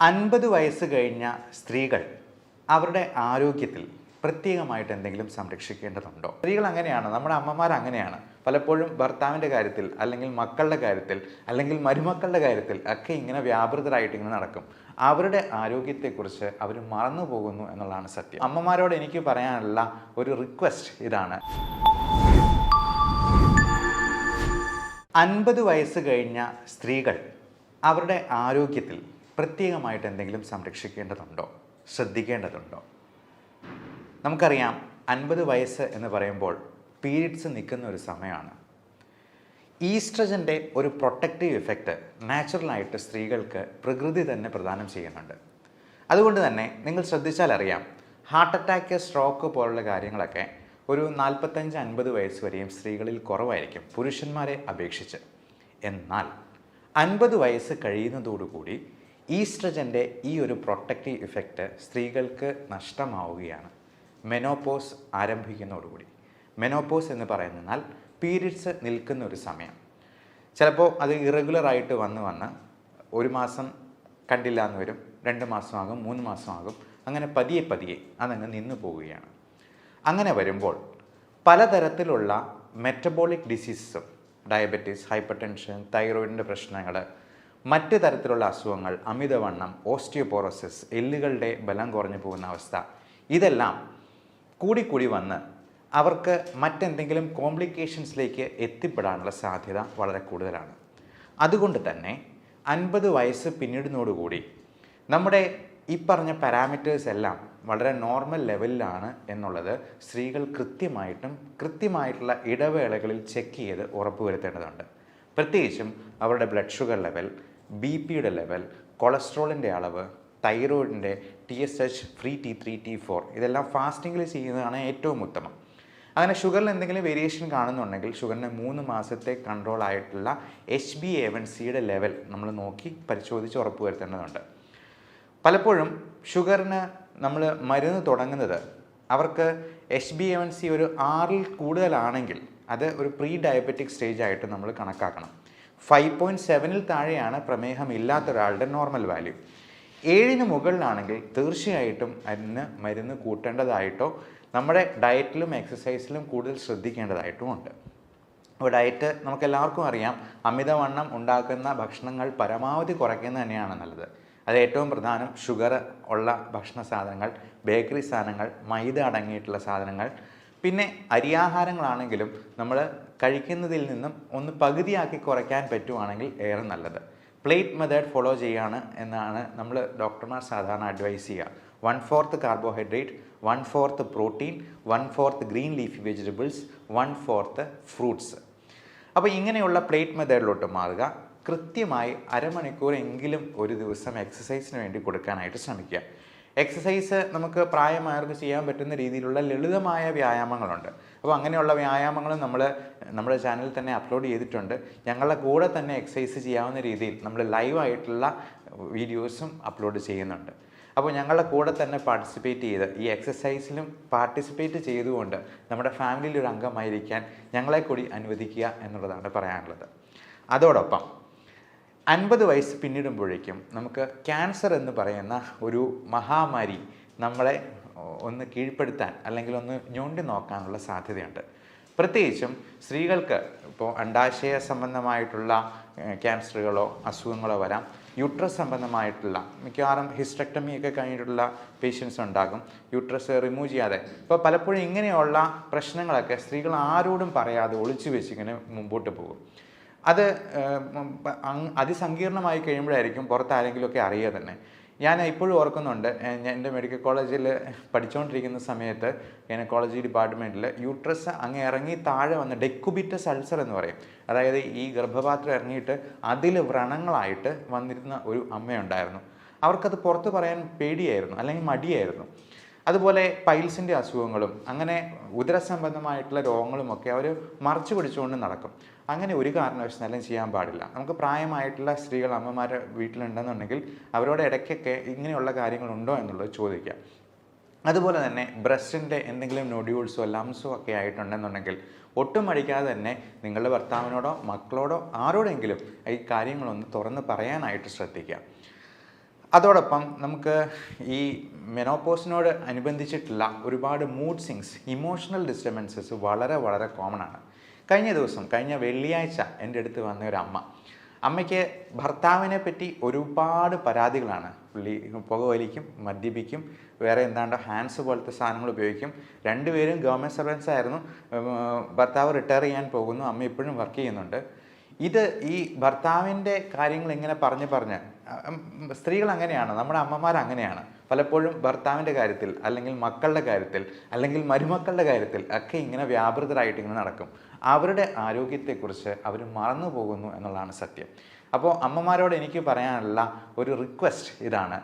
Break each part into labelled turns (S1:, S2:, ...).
S1: 50 വയസ്സ് കഴിഞ്ഞ സ്ത്രീകൾ അവരുടെ ആരോഗ്യത്തിൽ പ്രത്യേകമായിട്ട് എന്തെങ്കിലും സംരക്ഷിക്കേണ്ടതുണ്ടോ? സ്ത്രീകൾ അങ്ങനെയാണ്, നമ്മുടെ അമ്മമാർ അങ്ങനെയാണ്. പലപ്പോഴും ഭർത്താവിൻ്റെ കാര്യത്തിൽ, അല്ലെങ്കിൽ മക്കളുടെ കാര്യത്തിൽ, അല്ലെങ്കിൽ മരുമക്കളുടെ കാര്യത്തിൽ ഒക്കെ ഇങ്ങനെ വ്യാപൃതരായിട്ട് ഇങ്ങനെ നടക്കും. അവരുടെ ആരോഗ്യത്തെക്കുറിച്ച് അവർ മറന്നു പോകുന്നു എന്നുള്ളതാണ് സത്യം. അമ്മമാരോട് എനിക്ക് പറയാനുള്ള ഒരു റിക്വസ്റ്റ് ഇതാണ്. 50 വയസ്സ് കഴിഞ്ഞ സ്ത്രീകൾ അവരുടെ ആരോഗ്യത്തിൽ പ്രത്യേകമായിട്ട് എന്തെങ്കിലും സംരക്ഷിക്കേണ്ടതുണ്ടോ, ശ്രദ്ധിക്കേണ്ടതുണ്ടോ? നമുക്കറിയാം, 50 വയസ്സ് എന്ന് പറയുമ്പോൾ പീരിയഡ്സ് നിൽക്കുന്ന ഒരു സമയമാണ്. ഈസ്ട്രജൻ്റെ ഒരു പ്രൊട്ടക്റ്റീവ് ഇഫക്റ്റ് നാച്ചുറലായിട്ട് സ്ത്രീകൾക്ക് പ്രകൃതി തന്നെ പ്രദാനം ചെയ്യുന്നുണ്ട്. അതുകൊണ്ട് തന്നെ നിങ്ങൾ ശ്രദ്ധിച്ചാൽ അറിയാം, ഹാർട്ട് അറ്റാക്ക്, സ്ട്രോക്ക് പോലുള്ള കാര്യങ്ങളൊക്കെ ഒരു 45-50 വയസ്സ് വരെയും സ്ത്രീകളിൽ കുറവായിരിക്കും പുരുഷന്മാരെ അപേക്ഷിച്ച്. എന്നാൽ 50 വയസ്സ് കഴിയുന്നതോടുകൂടി ഈസ്ട്രജൻ്റെ ഈ ഒരു പ്രൊട്ടക്റ്റീവ് ഇഫക്റ്റ് സ്ത്രീകൾക്ക് നഷ്ടമാവുകയാണ്. മെനോപോസ് ആരംഭിക്കുന്നതോടുകൂടി. മെനോപോസ് എന്ന് പറയുന്നാൽ പീരിയഡ്സ് നിൽക്കുന്ന ഒരു സമയം. ചിലപ്പോൾ അത് ഇറഗുലറായിട്ട് വന്ന് ഒരു മാസം കണ്ടില്ല എന്ന് വരും, 2 മാസമാകും, 3 മാസമാകും, അങ്ങനെ പതിയെ അതങ്ങ് നിന്നു പോവുകയാണ്. അങ്ങനെ വരുമ്പോൾ പലതരത്തിലുള്ള മെറ്റബോളിക് ഡിസീസസും, ഡയബറ്റീസ്, ഹൈപ്പർ ടെൻഷൻ, തൈറോയിഡിൻ്റെ പ്രശ്നങ്ങൾ, മറ്റ് തരത്തിലുള്ള അസുഖങ്ങൾ, അമിതവണ്ണം, ഓസ്റ്റിയോപോറോസിസ്, എല്ലുകളുടെ ബലം കുറഞ്ഞു പോകുന്ന അവസ്ഥ, ഇതെല്ലാം കൂടി വന്ന് അവർക്ക് മറ്റെന്തെങ്കിലും കോംപ്ലിക്കേഷൻസിലേക്ക് എത്തിപ്പെടാനുള്ള സാധ്യത വളരെ കൂടുതലാണ്. അതുകൊണ്ട് തന്നെ 50 വയസ്സ് പിന്നിടുന്നതോടുകൂടി നമ്മുടെ ഈ പറഞ്ഞ പാരാമീറ്റേഴ്സ് എല്ലാം വളരെ നോർമൽ ലെവലിലാണ് എന്നുള്ളത് സ്ത്രീകൾ കൃത്യമായിട്ടുള്ള ഇടവേളകളിൽ ചെക്ക് ചെയ്ത് ഉറപ്പുവരുത്തേണ്ടതുണ്ട്. പ്രത്യേകിച്ചും അവരുടെ ബ്ലഡ് ഷുഗർ ലെവൽ, BP-യുടെ ലെവൽ, കൊളസ്ട്രോളിൻ്റെ അളവ്, തൈറോയിഡിൻ്റെ TSH, ഫ്രീ T3, T4 ഇതെല്ലാം ഫാസ്റ്റിങ്ങിൽ ചെയ്യുന്നതാണ് ഏറ്റവും ഉത്തമം. അങ്ങനെ ഷുഗറിൽ എന്തെങ്കിലും വേരിയേഷൻ കാണുന്നുണ്ടെങ്കിൽ ഷുഗറിന് 3 മാസത്തെ കൺട്രോൾ ആയിട്ടുള്ള HbA1cയുടെ ലെവൽ നമ്മൾ നോക്കി പരിശോധിച്ച് ഉറപ്പുവരുത്തേണ്ടതുണ്ട്. പലപ്പോഴും ഷുഗറിന് നമ്മൾ മരുന്ന് തുടങ്ങുന്നത് അവർക്ക് HbA1c ഒരു 6-ൽ കൂടുതലാണെങ്കിൽ അത് ഒരു പ്രീ ഡയബറ്റിക് സ്റ്റേജ് ആയിട്ട് നമ്മൾ കണക്കാക്കണം. 5.7-ൽ താഴെയാണ് പ്രമേഹം ഇല്ലാത്ത ഒരാളുടെ നോർമൽ വാല്യൂ. 7-ന് മുകളിലാണെങ്കിൽ തീർച്ചയായിട്ടും അതിന് മരുന്ന് കൂട്ടേണ്ടതായിട്ടോ നമ്മുടെ ഡയറ്റിലും എക്സസൈസിലും കൂടുതൽ ശ്രദ്ധിക്കേണ്ടതായിട്ടും ഉണ്ട്. അപ്പോൾ ഡയറ്റ് നമുക്കെല്ലാവർക്കും അറിയാം, അമിതവണ്ണം ഉണ്ടാക്കുന്ന ഭക്ഷണങ്ങൾ പരമാവധി കുറയ്ക്കുന്നത് തന്നെയാണ് നല്ലത്. അത് ഏറ്റവും പ്രധാനം ഷുഗർ ഉള്ള ഭക്ഷണ സാധനങ്ങൾ, ബേക്കറി സാധനങ്ങൾ, മൈദ അടങ്ങിയിട്ടുള്ള സാധനങ്ങൾ, പിന്നെ അരിയാഹാരങ്ങളാണെങ്കിലും നമ്മൾ കഴിക്കുന്നതിൽ നിന്നും ഒന്ന് പകുതിയാക്കി കുറയ്ക്കാൻ പറ്റുവാണെങ്കിൽ ഏറെ നല്ലത്. പ്ലേറ്റ് മെത്തേഡ് ഫോളോ ചെയ്യുകയാണ് എന്നാണ് നമ്മൾ ഡോക്ടർമാർ സാധാരണ അഡ്വൈസ് ചെയ്യുക. 1/4 carbohydrate, 1/4 protein, 1/4 green leafy vegetables, 1/4 fruits. അപ്പോൾ ഇങ്ങനെയുള്ള പ്ലേറ്റ് മെത്തേഡിലോട്ട് മാറുക. കൃത്യമായി അരമണിക്കൂറെങ്കിലും ഒരു ദിവസം എക്സസൈസിന് വേണ്ടി കൊടുക്കാനായിട്ട് ശ്രമിക്കുക. എക്സസൈസ് നമുക്ക് പ്രായമായവർക്ക് ചെയ്യാൻ പറ്റുന്ന രീതിയിലുള്ള ലളിതമായ വ്യായാമങ്ങളുണ്ട്. അപ്പോൾ അങ്ങനെയുള്ള വ്യായാമങ്ങൾ നമ്മൾ നമ്മുടെ ചാനലിൽ തന്നെ അപ്ലോഡ് ചെയ്തിട്ടുണ്ട്. ഞങ്ങളുടെ കൂടെ തന്നെ എക്സസൈസ് ചെയ്യാവുന്ന രീതിയിൽ നമ്മൾ ലൈവായിട്ടുള്ള വീഡിയോസും അപ്ലോഡ് ചെയ്യുന്നുണ്ട്. അപ്പോൾ ഞങ്ങളുടെ കൂടെ തന്നെ പാർട്ടിസിപ്പേറ്റ് ചെയ്ത് ഈ എക്സസൈസിലും പാർട്ടിസിപ്പേറ്റ് ചെയ്തുകൊണ്ട് നമ്മുടെ ഫാമിലിയിൽ ഒരു അംഗമായിരിക്കാൻ ഞങ്ങളെ കൂടി അനുവദിക്കുക എന്നുള്ളതാണ് പറയാനുള്ളത്. അതോടൊപ്പം 50 വയസ്സ് പിന്നിടുമ്പോഴേക്കും നമുക്ക് ക്യാൻസർ എന്ന് പറയുന്ന ഒരു മഹാമാരി നമ്മളെ ഒന്ന് കീഴ്പ്പെടുത്താൻ അല്ലെങ്കിൽ ഒന്ന് ഞൊണ്ടി നോക്കാനുള്ള സാധ്യതയുണ്ട്. പ്രത്യേകിച്ചും സ്ത്രീകൾക്ക് ഇപ്പോൾ അണ്ഡാശയ സംബന്ധമായിട്ടുള്ള ക്യാൻസറുകളോ അസുഖങ്ങളോ വരാം. യൂട്രസ് സംബന്ധമായിട്ടുള്ള മിക്കവാറും ഹിസ്റ്റക്ടമിയൊക്കെ കഴിഞ്ഞിട്ടുള്ള പേഷ്യൻസ് ഉണ്ടാകും, യൂട്രസ് റിമൂവ് ചെയ്യാതെ. ഇപ്പോൾ പലപ്പോഴും ഇങ്ങനെയുള്ള പ്രശ്നങ്ങളൊക്കെ സ്ത്രീകൾ ആരോടും പറയാതെ ഒളിച്ചു വെച്ചിങ്ങനെ മുമ്പോട്ട് പോകും. അത് അതിസങ്കീർണമായി കഴിയുമ്പോഴായിരിക്കും പുറത്താരെങ്കിലുമൊക്കെ അറിയുക തന്നെ. ഞാൻ ഇപ്പോഴും ഓർക്കുന്നുണ്ട്, എൻ്റെ മെഡിക്കൽ കോളേജിൽ പഠിച്ചുകൊണ്ടിരിക്കുന്ന സമയത്ത് ഗൈനക്കോളജി ഡിപ്പാർട്ട്മെൻറ്റിൽ യൂട്രസ് അങ്ങ് ഇറങ്ങി താഴെ വന്ന് ഡെക്കുബിറ്റസ് അൾസർ എന്ന് പറയും, അതായത് ഈ ഗർഭപാത്രം ഇറങ്ങിയിട്ട് അതിൽ വ്രണങ്ങളായിട്ട് വന്നിരുന്ന ഒരു അമ്മയുണ്ടായിരുന്നു. അവർക്കത് പുറത്ത് പറയാൻ പേടിയായിരുന്നു, അല്ലെങ്കിൽ മടിയായിരുന്നു. അതുപോലെ പൈൽസിൻ്റെ അസുഖങ്ങളും അങ്ങനെ ഉദരസംബന്ധമായിട്ടുള്ള രോഗങ്ങളുമൊക്കെ അവർ മറച്ചു പിടിച്ചുകൊണ്ട് നടക്കും. അങ്ങനെ ഒരു കാരണവശാലും ചെയ്യാൻ പാടില്ല. നമുക്ക് പ്രായമായിട്ടുള്ള സ്ത്രീകൾ, അമ്മമാർ വീട്ടിലുണ്ടെന്നുണ്ടെങ്കിൽ അവരോട് ഇടയ്ക്കൊക്കെ ഇങ്ങനെയുള്ള കാര്യങ്ങളുണ്ടോ എന്നുള്ളത് ചോദിക്കാം. അതുപോലെ തന്നെ ബ്രസ്റ്റിൻ്റെ എന്തെങ്കിലും നൊഡ്യൂൾസോ ലംസോ ഒക്കെ ആയിട്ടുണ്ടെന്നുണ്ടെങ്കിൽ ഒട്ടും മടിക്കാതെ തന്നെ നിങ്ങളുടെ ഭർത്താവിനോടോ മക്കളോടോ ആരോടെങ്കിലും ഈ കാര്യങ്ങളൊന്ന് തുറന്ന് പറയാനായിട്ട് ശ്രദ്ധിക്കുക. അതോടൊപ്പം നമുക്ക് ഈ മെനോപോസിനോട് അനുബന്ധിച്ചിട്ടുള്ള ഒരുപാട് മൂഡ് സ്വിങ്സ്, ഇമോഷണൽ ഡിസ്റ്റർബൻസസ് വളരെ വളരെ കോമൺ ആണ്. കഴിഞ്ഞ വെള്ളിയാഴ്ച എൻ്റെ അടുത്ത് വന്ന ഒരു അമ്മയ്ക്ക് ഭർത്താവിനെ പറ്റി ഒരുപാട് പരാതികളാണ്. പുള്ളി പുകവലിക്കും, മദ്യപിക്കും, വേറെ എന്താണ്ടോ ഹാൻഡ്സ് പോലത്തെ സാധനങ്ങൾ ഉപയോഗിക്കും. രണ്ടുപേരും ഗവൺമെൻറ് സർവൻസ് ആയിരുന്നു. ഭർത്താവ് റിട്ടയർ ചെയ്യാൻ പോകുന്നു, അമ്മ ഇപ്പോഴും വർക്ക് ചെയ്യുന്നുണ്ട്. ഇത് ഈ ഭർത്താവിൻ്റെ കാര്യങ്ങൾ ഇങ്ങനെ പറഞ്ഞ് സ്ത്രീകൾ അങ്ങനെയാണ്, നമ്മുടെ അമ്മമാർ അങ്ങനെയാണ്. പലപ്പോഴും ഭർത്താവിൻ്റെ കാര്യത്തിൽ, അല്ലെങ്കിൽ മക്കളുടെ കാര്യത്തിൽ, അല്ലെങ്കിൽ മരുമക്കളുടെ കാര്യത്തിൽ ഒക്കെ ഇങ്ങനെ വ്യാപൃതരായിട്ട് ഇങ്ങനെ നടക്കും. അവരുടെ ആരോഗ്യത്തെക്കുറിച്ച് അവർ മറന്നു പോകുന്നു എന്നുള്ളതാണ് സത്യം. അപ്പോൾ അമ്മമാരോട് എനിക്ക് പറയാനുള്ള ഒരു റിക്വസ്റ്റ് ഇതാണ്: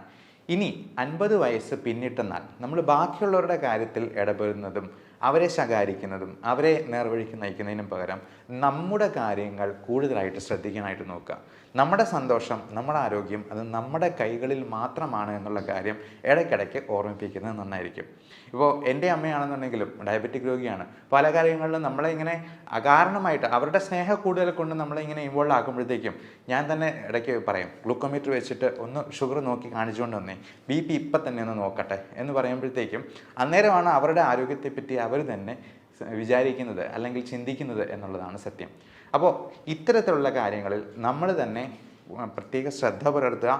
S1: ഇനി 50 വയസ്സ് പിന്നിട്ടെന്നാൽ നമ്മൾ ബാക്കിയുള്ളവരുടെ കാര്യത്തിൽ ഇടപെടുന്നതും അവരെ ശകാരിക്കുന്നതും അവരെ നേർവഴിക്ക് നയിക്കുന്നതിനും പകരം നമ്മുടെ കാര്യങ്ങൾ കൂടുതലായിട്ട് ശ്രദ്ധിക്കാനായിട്ട് നോക്കുക. നമ്മുടെ സന്തോഷം, നമ്മുടെ ആരോഗ്യം അത് നമ്മുടെ കൈകളിൽ മാത്രമാണ് എന്നുള്ള കാര്യം ഇടയ്ക്കിടയ്ക്ക് ഓർമ്മിപ്പിക്കുന്നത് നന്നായിരിക്കും. ഇപ്പോൾ എൻ്റെ അമ്മയാണെന്നുണ്ടെങ്കിലും ഡയബറ്റിക് രോഗിയാണ്. പല കാര്യങ്ങളിലും നമ്മളെ ഇങ്ങനെ അകാരണമായിട്ട് അവരുടെ സ്നേഹം കൂടുതൽ കൊണ്ട് നമ്മളെ ഇങ്ങനെ ഇൻവോൾവ് ആക്കുമ്പോഴത്തേക്കും ഞാൻ തന്നെ ഇടയ്ക്ക് പറയും, ഗ്ലൂക്കോമീറ്റർ വെച്ചിട്ട് ഒന്ന് ഷുഗർ നോക്കി കാണിച്ചുകൊണ്ട് വന്നേ, BP ഇപ്പം തന്നെ ഒന്ന് നോക്കട്ടെ എന്ന് പറയുമ്പോഴത്തേക്കും അന്നേരമാണ് അവരുടെ ആരോഗ്യത്തെപ്പറ്റി അവർ തന്നെ വിചാരിക്കുന്നത് അല്ലെങ്കിൽ ചിന്തിക്കുന്നത് എന്നുള്ളതാണ് സത്യം. അപ്പോൾ ഇത്തരത്തിലുള്ള കാര്യങ്ങളിൽ നമ്മൾ തന്നെ പ്രത്യേക ശ്രദ്ധ പുലർത്തുക.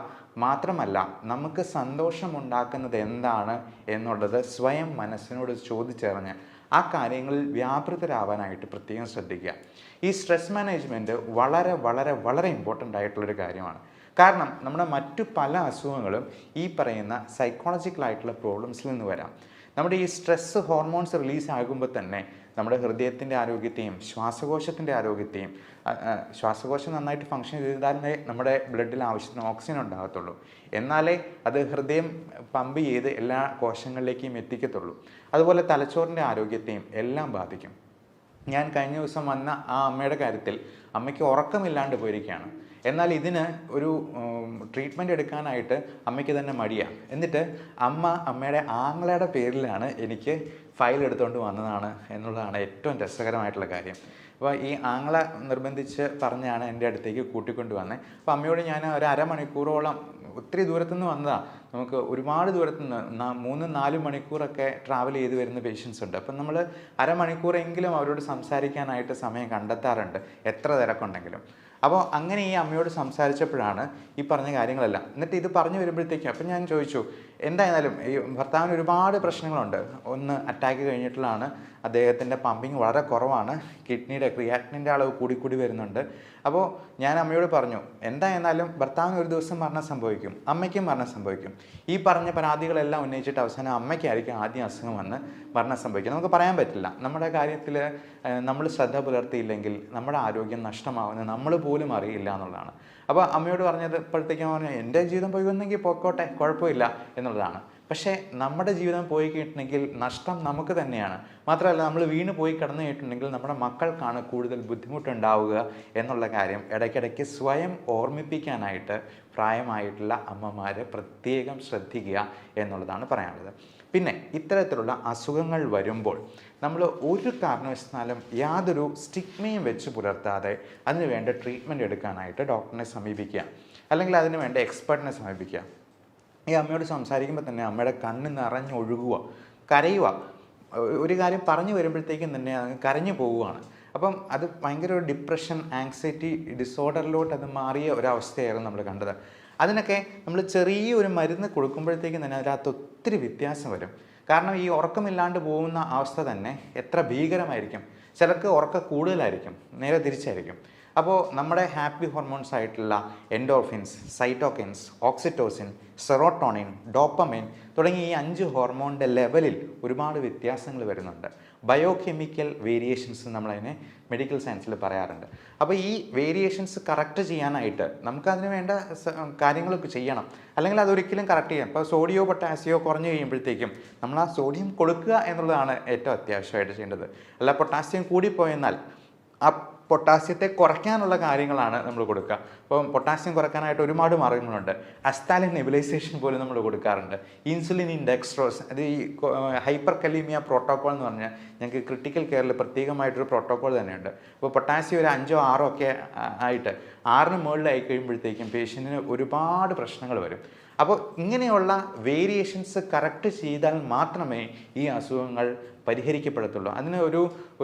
S1: മാത്രമല്ല, നമുക്ക് സന്തോഷമുണ്ടാക്കുന്നത് എന്താണ് എന്നുള്ളത് സ്വയം മനസ്സിനോട് ചോദിച്ചറിഞ്ഞ് ആ കാര്യങ്ങളിൽ വ്യാപൃതരാവാനായിട്ട് പ്രത്യേകം ശ്രദ്ധിക്കുക. ഈ സ്ട്രെസ് മാനേജ്മെൻറ്റ് വളരെ വളരെ വളരെ ഇമ്പോർട്ടൻ്റ് ആയിട്ടുള്ളൊരു കാര്യമാണ്. കാരണം നമ്മുടെ മറ്റു പല അസുഖങ്ങളും ഈ പറയുന്ന സൈക്കോളജിക്കലായിട്ടുള്ള പ്രോബ്ലംസിൽ നിന്ന് വരാം. നമ്മുടെ ഈ സ്ട്രെസ് ഹോർമോൺസ് റിലീസ് ആകുമ്പോൾ തന്നെ നമ്മുടെ ഹൃദയത്തിൻ്റെ ആരോഗ്യത്തെയും ശ്വാസകോശത്തിൻ്റെ ആരോഗ്യത്തെയും, ശ്വാസകോശം നന്നായിട്ട് ഫങ്ഷൻ ചെയ്താലേ നമ്മുടെ ബ്ലഡിൽ ആവശ്യത്തിന് ഓക്സിജൻ ഉണ്ടാകത്തുള്ളൂ. എന്നാലേ അത് ഹൃദയം പമ്പ് ചെയ്ത് എല്ലാ കോശങ്ങളിലേക്കും എത്തിക്കത്തുള്ളൂ. അതുപോലെ തലച്ചോറിൻ്റെ ആരോഗ്യത്തെയും എല്ലാം ബാധിക്കും. ഞാൻ കഴിഞ്ഞ ദിവസം വന്ന ആ അമ്മയുടെ കാര്യത്തിൽ അമ്മയ്ക്ക് ഉറക്കമില്ലാണ്ട് പോയിരിക്കുകയാണ്. എന്നാൽ ഇതിന് ഒരു ട്രീറ്റ്മെൻറ്റ് എടുക്കാനായിട്ട് അമ്മയ്ക്ക് തന്നെ മടിയാണ്. എന്നിട്ട് അമ്മയുടെ ആങ്ങളയുടെ പേരിലാണ് എനിക്ക് ഫയൽ എടുത്തുകൊണ്ട് വന്നതാണ് എന്നുള്ളതാണ് ഏറ്റവും രസകരമായിട്ടുള്ള കാര്യം. അപ്പോൾ ഈ ആങ്ങളെ നിർബന്ധിച്ച് പറഞ്ഞാണ് എൻ്റെ അടുത്തേക്ക് കൂട്ടിക്കൊണ്ട് വന്നത്. അപ്പോൾ അമ്മയോട് ഞാൻ ഒരു അരമണിക്കൂറോളം, ഒത്തിരി ദൂരത്തുനിന്ന് വന്നതാണ്, നമുക്ക് ഒരുപാട് ദൂരത്തുനിന്ന് 3-4 മണിക്കൂറൊക്കെ ട്രാവൽ ചെയ്ത് വരുന്ന പേഷ്യൻസ് ഉണ്ട്. അപ്പം നമ്മൾ അരമണിക്കൂറെങ്കിലും അവരോട് സംസാരിക്കാനായിട്ട് സമയം കണ്ടെത്താറുണ്ട്, എത്ര തിരക്കുണ്ടെങ്കിലും. അപ്പോൾ അങ്ങനെ ഈ അമ്മയോട് സംസാരിച്ചപ്പോഴാണ് ഈ പറഞ്ഞ കാര്യങ്ങളെല്ലാം. എന്നിട്ട് ഇത് പറഞ്ഞു വരുമ്പോഴത്തേക്കും അപ്പം ഞാൻ ചോദിച്ചു, എന്തായാലും ഈ ഭർത്താവിന് ഒരുപാട് പ്രശ്നങ്ങളുണ്ട്. ഒന്ന് അറ്റാക്ക് കഴിഞ്ഞിട്ടുള്ളതാണ്, അദ്ദേഹത്തിൻ്റെ പമ്പിങ് വളരെ കുറവാണ്, കിഡ്നിയുടെ ക്രിയാറ്റിനിൻ്റെ അളവ് കൂടി വരുന്നുണ്ട്. അപ്പോൾ ഞാൻ അമ്മയോട് പറഞ്ഞു, എന്തായിരുന്നാലും ഭർത്താവിന് ഒരു ദിവസം മരണം സംഭവിക്കും, അമ്മയ്ക്കും മരണം സംഭവിക്കും. ഈ പറഞ്ഞ പരാതികളെല്ലാം ഉന്നയിച്ചിട്ട് അവസാനം അമ്മയ്ക്കായിരിക്കും ആദ്യം അസുഖം വന്ന് മരണം സംഭവിക്കും. നമുക്ക് പറയാൻ പറ്റില്ല. നമ്മുടെ കാര്യത്തിൽ നമ്മൾ ശ്രദ്ധ പുലർത്തിയില്ലെങ്കിൽ നമ്മുടെ ആരോഗ്യം നഷ്ടമാവുന്നത് നമ്മൾ പോലും അറിയില്ല എന്നുള്ളതാണ്. അപ്പോൾ അമ്മയോട് പറഞ്ഞപ്പോഴത്തേക്കും പറഞ്ഞു, എൻ്റെ ജീവിതം പോയി വന്നെങ്കിൽ പോയിക്കോട്ടെ, കുഴപ്പമില്ല എന്നുള്ളതാണ്. പക്ഷേ നമ്മുടെ ജീവിതം പോയി കഴിഞ്ഞിട്ടുണ്ടെങ്കിൽ നഷ്ടം നമുക്ക് തന്നെയാണ്. മാത്രമല്ല, നമ്മൾ വീണ് പോയി കിടന്നു കഴിഞ്ഞിട്ടുണ്ടെങ്കിൽ നമ്മുടെ മക്കൾക്കാണ് കൂടുതൽ ബുദ്ധിമുട്ടുണ്ടാവുക എന്നുള്ള കാര്യം ഇടയ്ക്കിടയ്ക്ക് സ്വയം ഓർമ്മിപ്പിക്കാനായിട്ട് പ്രായമായിട്ടുള്ള അമ്മമാർ പ്രത്യേകം ശ്രദ്ധിക്കുക എന്നുള്ളതാണ് പറയാനുള്ളത്. പിന്നെ ഇത്തരത്തിലുള്ള അസുഖങ്ങൾ വരുമ്പോൾ നമ്മൾ ഒരു കാരണവശാലും യാതൊരു സ്റ്റിഗ്മയും വെച്ച് പുലർത്താതെ അതിന് വേണ്ട ട്രീറ്റ്മെൻറ്റ് എടുക്കാനായിട്ട് ഡോക്ടറിനെ സമീപിക്കുക, അല്ലെങ്കിൽ അതിന് വേണ്ട എക്സ്പെർട്ടിനെ സമീപിക്കുക. ഈ അമ്മയോട് സംസാരിക്കുമ്പോൾ തന്നെ അമ്മയുടെ കണ്ണ് നിറഞ്ഞൊഴുകുക, കരയുക. ഒരു കാര്യം പറഞ്ഞു വരുമ്പോഴത്തേക്കും തന്നെ അങ്ങ് കരഞ്ഞു പോവുകയാണ്. അപ്പം അത് ഭയങ്കര ഒരു ഡിപ്രഷൻ, ആങ്സൈറ്റി ഡിസോർഡറിലോട്ട് അത് മാറിയ ഒരവസ്ഥയായിരുന്നു നമ്മൾ കണ്ടത്. അതിനൊക്കെ നമ്മൾ ചെറിയൊരു മരുന്ന് കൊടുക്കുമ്പോഴത്തേക്കും തന്നെ അതിനകത്ത് ഒത്തിരി വ്യത്യാസം വരും. കാരണം ഈ ഉറക്കമില്ലാണ്ട് പോകുന്ന അവസ്ഥ തന്നെ എത്ര ഭീകരമായിരിക്കും. ചിലർക്ക് ഉറക്കം കൂടുതലായിരിക്കും, നേരെ തിരിച്ചായിരിക്കും. അപ്പോൾ നമ്മുടെ ഹാപ്പി ഹോർമോൺസ് ആയിട്ടുള്ള എൻഡോർഫിൻസ്, സൈറ്റോകിൻസ്, ഓക്സിറ്റോസിൻ, സെറോട്ടോണിൻ, ഡോപ്പമൈൻ തുടങ്ങി ഈ 5 ഹോർമോണിൻ്റെ ലെവലിൽ ഒരുപാട് വ്യത്യാസങ്ങൾ വരുന്നുണ്ട്. ബയോകെമിക്കൽ വേരിയേഷൻസ് നമ്മളതിനെ മെഡിക്കൽ സയൻസിൽ പറയാറുണ്ട്. അപ്പോൾ ഈ വേരിയേഷൻസ് കറക്റ്റ് ചെയ്യാനായിട്ട് നമുക്കതിന് വേണ്ട കാര്യങ്ങളൊക്കെ ചെയ്യണം, അല്ലെങ്കിൽ അതൊരിക്കലും കറക്റ്റ് ചെയ്യാം. ഇപ്പോൾ സോഡിയോ പൊട്ടാസിയോ കുറഞ്ഞു കഴിയുമ്പോഴത്തേക്കും നമ്മൾ ആ സോഡിയം കൊടുക്കുക എന്നുള്ളതാണ് ഏറ്റവും അത്യാവശ്യമായിട്ട് ചെയ്യേണ്ടത്. അല്ല പൊട്ടാസ്യം കൂടിപ്പോയെന്നാൽ ആ പൊട്ടാസ്യത്തെ കുറയ്ക്കാനുള്ള കാര്യങ്ങളാണ് നമ്മൾ കൊടുക്കുക. അപ്പം പൊട്ടാസ്യം കുറയ്ക്കാനായിട്ട് ഒരുപാട് മാർഗ്ഗങ്ങളുണ്ട്. അസ്താലിൻ നെബുലൈസേഷൻ പോലും നമ്മൾ കൊടുക്കാറുണ്ട്. ഇൻസുലിൻ ഇൻഡെക്സ്ട്രോസ്, അത് ഈ ഹൈപ്പർ കലീമിയ പ്രോട്ടോക്കോൾ എന്ന് പറഞ്ഞാൽ ഞങ്ങൾക്ക് ക്രിട്ടിക്കൽ കെയറിൽ പ്രത്യേകമായിട്ടൊരു പ്രോട്ടോക്കോൾ തന്നെയുണ്ട്. അപ്പോൾ പൊട്ടാസ്യം ഒരു 5-6 ഒക്കെ ആയിട്ട് 6ന് മുകളിലായി കഴിയുമ്പോഴത്തേക്കും പേഷ്യൻറ്റിന് ഒരുപാട് പ്രശ്നങ്ങൾ വരും. അപ്പോൾ ഇങ്ങനെയുള്ള വേരിയേഷൻസ് കറക്റ്റ് ചെയ്താൽ മാത്രമേ ഈ അസുഖങ്ങൾ പരിഹരിക്കപ്പെടത്തുള്ളൂ. അതിന്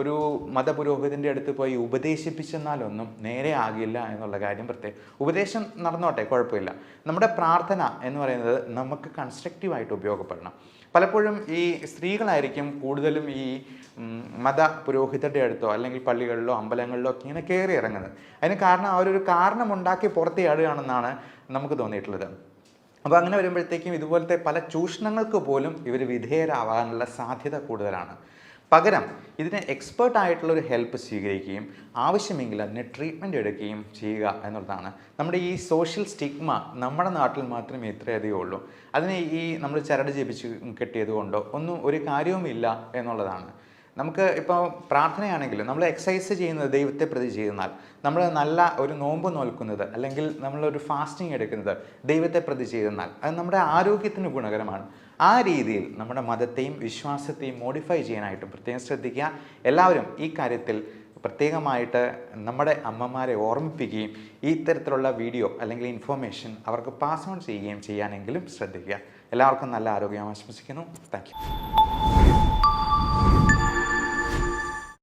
S1: ഒരു മതപുരോഹിതൻ്റെ അടുത്ത് പോയി ഉപദേശിപ്പിച്ചെന്നാലൊന്നും നേരെ ആകില്ല എന്നുള്ള കാര്യം പ്രത്യേകം. ഉപദേശം നടന്നോട്ടെ, കുഴപ്പമില്ല. നമ്മുടെ പ്രാർത്ഥന എന്ന് പറയുന്നത് നമുക്ക് കൺസ്ട്രക്റ്റീവായിട്ട് ഉപയോഗപ്പെടണം. പലപ്പോഴും ഈ സ്ത്രീകളായിരിക്കും കൂടുതലും ഈ മത പുരോഹിതരുടെ അടുത്തോ അല്ലെങ്കിൽ പള്ളികളിലോ അമ്പലങ്ങളിലോ ഒക്കെ ഇങ്ങനെ കയറി ഇറങ്ങുന്നത്. അതിന് കാരണം അവരൊരു കാരണമുണ്ടാക്കി പുറത്തിയാടുകയാണെന്നാണ് നമുക്ക് തോന്നിയിട്ടുള്ളത്. അപ്പോൾ അങ്ങനെ വരുമ്പോഴത്തേക്കും ഇതുപോലത്തെ പല ചൂഷണങ്ങൾക്ക് പോലും ഇവർ വിധേയരാവാനുള്ള സാധ്യത കൂടുതലാണ്. പകരം ഇതിന് എക്സ്പേർട്ടായിട്ടുള്ളൊരു ഹെൽപ്പ് സ്വീകരിക്കുകയും ആവശ്യമെങ്കിൽ അതിന് ട്രീറ്റ്മെൻറ്റ് എടുക്കുകയും ചെയ്യുക എന്നുള്ളതാണ്. നമ്മുടെ ഈ സോഷ്യൽ സ്റ്റിഗ്മ നമ്മുടെ നാട്ടിൽ മാത്രമേ ഇത്രയധികം ഉള്ളൂ. അതിനെ ഈ നമ്മൾ ചരട് ജപിച്ച് കെട്ടിയത് കൊണ്ടോ ഒന്നും ഒരു കാര്യവുമില്ല എന്നുള്ളതാണ്. നമുക്ക് ഇപ്പോൾ പ്രാർത്ഥനയാണെങ്കിലും നമ്മൾ എക്സസൈസ് ചെയ്യുന്നത് ദൈവത്തെ പ്രതി ചെയ്യുന്നാൽ, നമ്മൾ നല്ല ഒരു നോമ്പ് നോൽക്കുന്നത് അല്ലെങ്കിൽ നമ്മളൊരു ഫാസ്റ്റിംഗ് എടുക്കുന്നത് ദൈവത്തെ പ്രതി ചെയ്യുന്നാൽ അത് നമ്മുടെ ആരോഗ്യത്തിന് ഗുണകരമാണ്. ആ രീതിയിൽ നമ്മുടെ മതത്തെയും വിശ്വാസത്തെയും മോഡിഫൈ ചെയ്യാനായിട്ടും പ്രത്യേകം ശ്രദ്ധിക്കുക. എല്ലാവരും ഈ കാര്യത്തിൽ പ്രത്യേകമായിട്ട് നമ്മുടെ അമ്മമാരെ ഓർമ്മിപ്പിക്കുകയും ഈ തരത്തിലുള്ള വീഡിയോ അല്ലെങ്കിൽ ഇൻഫോർമേഷൻ അവർക്ക് പാസ് ഓൺ ചെയ്യുകയും ചെയ്യാനെങ്കിലും ശ്രദ്ധിക്കുക. എല്ലാവർക്കും നല്ല ആരോഗ്യം ആശംസിക്കുന്നു. Thank you.